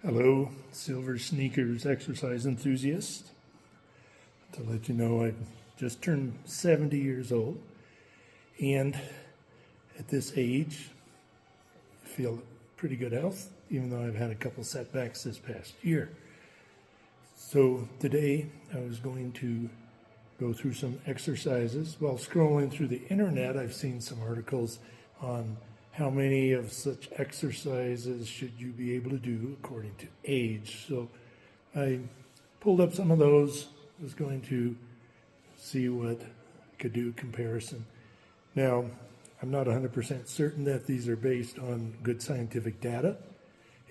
Hello, Silver Sneakers exercise enthusiast. To let you know, I just turned 70 years old, and at this age, I feel pretty good health, even though I've had a couple setbacks this past year. So today, I was going to go through some exercises. While scrolling through the internet, I've seen some articles on how many of such exercises should you be able to do according to age. So I pulled up some of those, was going to see what I could do comparison. Now, I'm not 100% certain that these are based on good scientific data,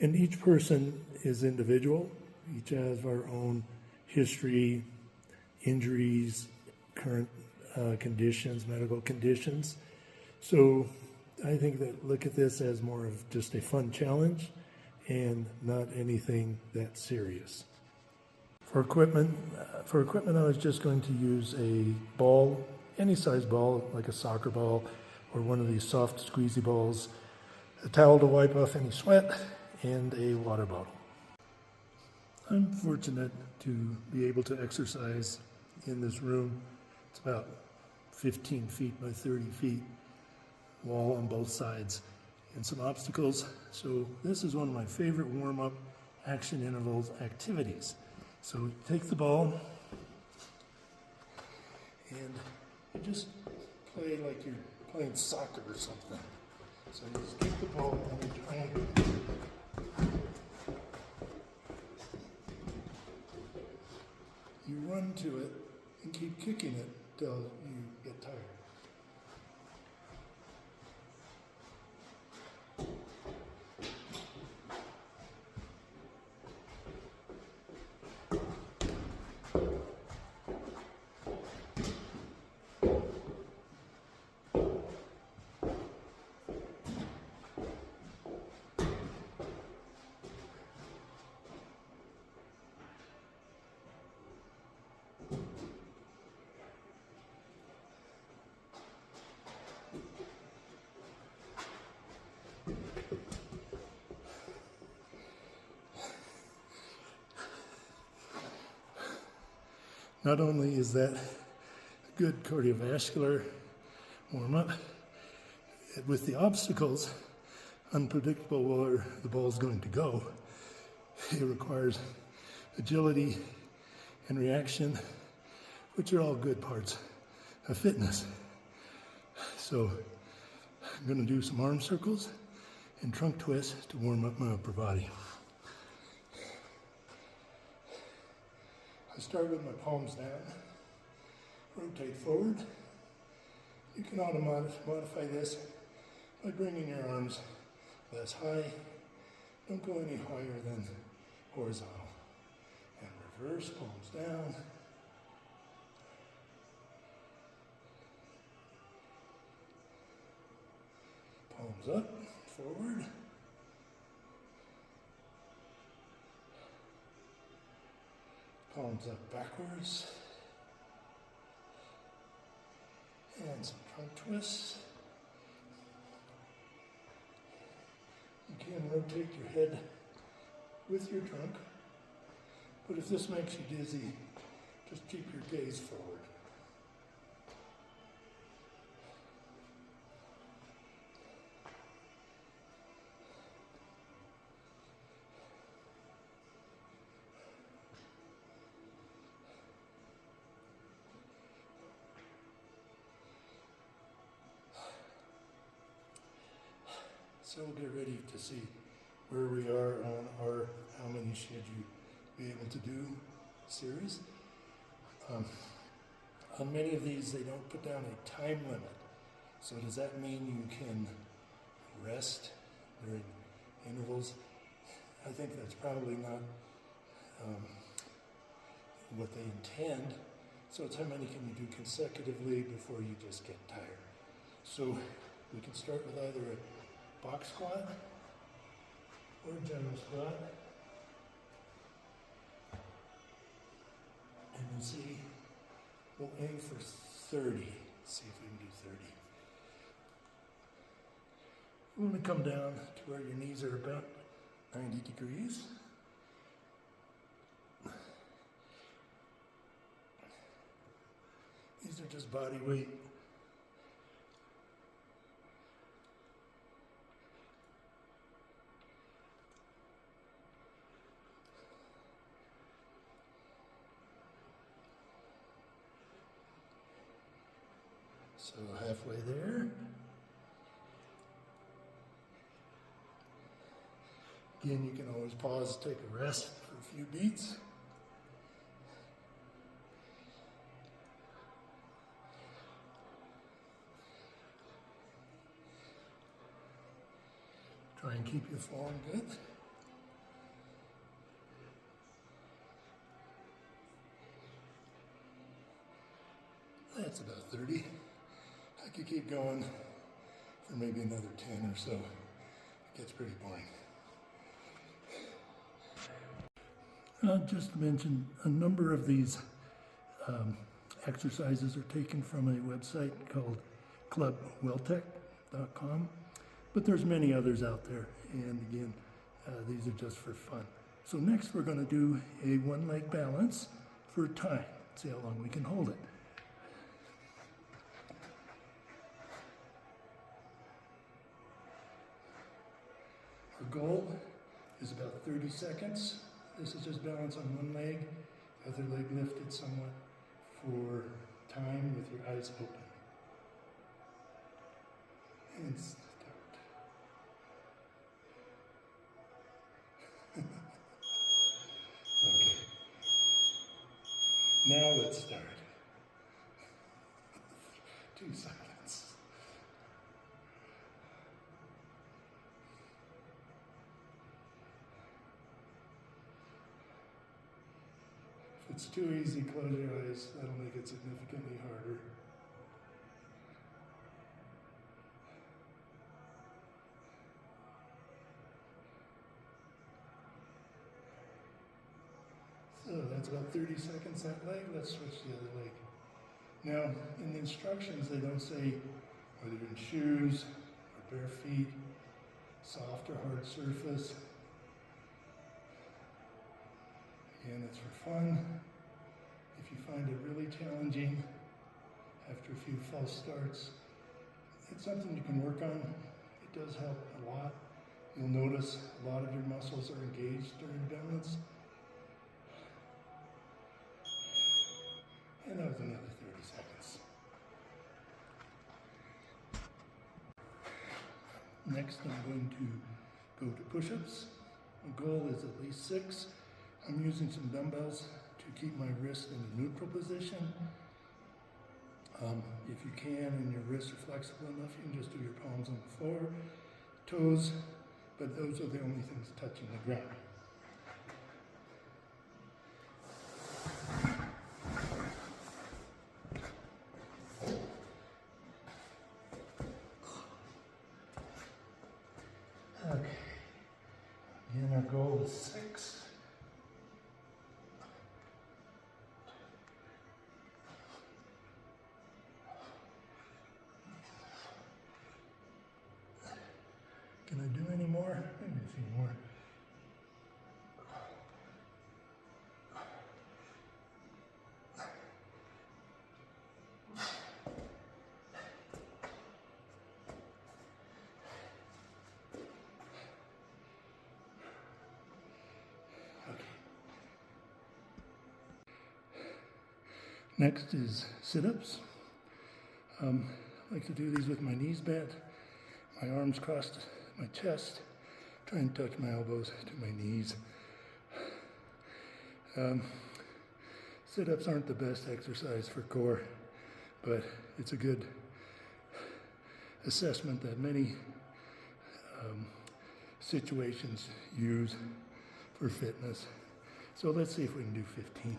and each person is individual. Each has our own history, injuries, current conditions, medical conditions. So I think that look at this as more of just a fun challenge and not anything that serious. For equipment, I was just going to use a ball, any size ball, like a soccer ball or one of these soft squeezy balls, a towel to wipe off any sweat, and a water bottle. I'm fortunate to be able to exercise in this room. It's about 15 feet by 30 feet. Wall on both sides and some obstacles. So this is one of my favorite warm-up action intervals activities. So take the ball and you just play like you're playing soccer or something. So you just kick the ball and you triangle. You run to it and keep kicking it till you get tired. Not only is that a good cardiovascular warm-up, with the obstacles, unpredictable where the ball is going to go, it requires agility and reaction, which are all good parts of fitness. So I'm going to do some arm circles and trunk twists to warm up my upper body. I start with my palms down, rotate forward. You can modify this by bringing your arms less high. Don't go any higher than horizontal. And reverse, palms down. Palms up, forward. Palms up backwards. And some trunk twists. You can rotate your head with your trunk, but if this makes you dizzy, just keep your gaze forward. So we'll get ready to see where we are on our how many should you be able to do series. On many of these, they don't put down a time limit. So does that mean you can rest during intervals? I think that's probably not what they intend. So it's how many can you do consecutively before you just get tired. So we can start with either a box squat or general squat, and we'll see, we'll aim for 30, see if we can do 30. You want to come down to where your knees are about 90 degrees. just body weight. So halfway there. Again, you can always pause, take a rest for a few beats. Try and keep your form good. That's about 30. I could keep going for maybe another 10 or so. It gets pretty boring. Just to mention, a number of these exercises are taken from a website called clubwelltech.com, but there's many others out there, and again, these are just for fun. So next we're going to do a one-leg balance for time. See how long we can hold it. Our goal is about 30 seconds. This is just balance on one leg, other leg lifted somewhat for time with your eyes open. And start. Okay. Now let's start. 2 seconds. If it's too easy, close your eyes. That'll make it significantly harder. So that's about 30 seconds that leg. Let's switch to the other leg. Now, in the instructions, they don't say whether you're in shoes or bare feet, soft or hard surface. Again, it's for fun. If you find it really challenging after a few false starts, it's something you can work on. It does help a lot. You'll notice a lot of your muscles are engaged during balance. And that was another 30 seconds. Next, I'm going to go to push-ups. My goal is at least 6. I'm using some dumbbells to keep my wrist in a neutral position. If you can and your wrists are flexible enough, you can just do your palms on the floor, toes, but those are the only things touching the ground. Okay, again our goal is 6. Can I do any more? Maybe a few more. Okay. Next is sit-ups. I like to do these with my knees bent, my arms crossed my chest, try and touch my elbows to my knees. Sit-ups aren't the best exercise for core, but it's a good assessment that many situations use for fitness. So let's see if we can do 15.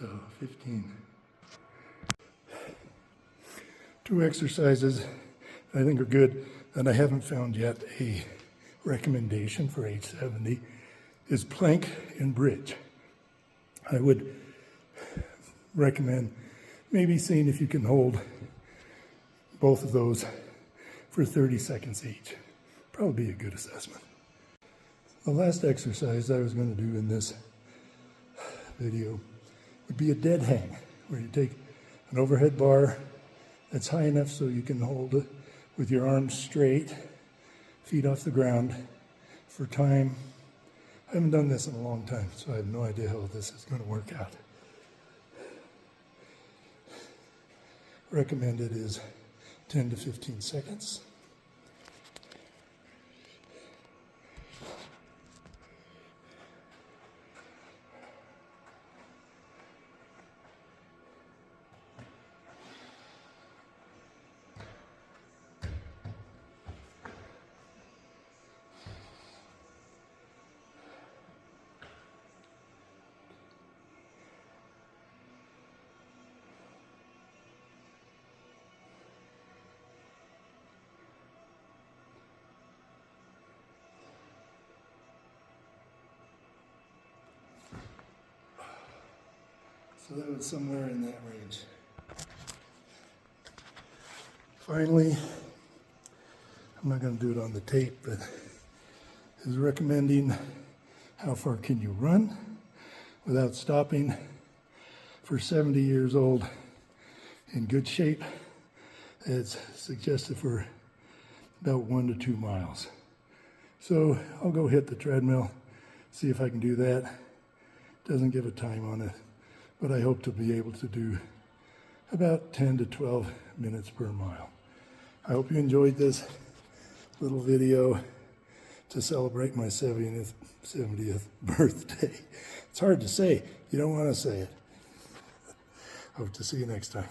So 15. 2 exercises I think are good, and I haven't found yet a recommendation for age 70, is plank and bridge. I would recommend maybe seeing if you can hold both of those for 30 seconds each. Probably be a good assessment. The last exercise I was going to do in this video would be a dead hang, where you take an overhead bar that's high enough so you can hold it with your arms straight, feet off the ground for time. I haven't done this in a long time, so I have no idea how this is going to work out. Recommended is 10 to 15 seconds. So that was somewhere in that range. Finally, I'm not going to do it on the tape, but is recommending how far can you run without stopping for 70 years old in good shape. It's suggested for about 1 to 2 miles. So I'll go hit the treadmill, see if I can do that. Doesn't give a time on it, but I hope to be able to do about 10 to 12 minutes per mile. I hope you enjoyed this little video to celebrate my 70th birthday. It's hard to say. You don't want to say it. Hope to see you next time.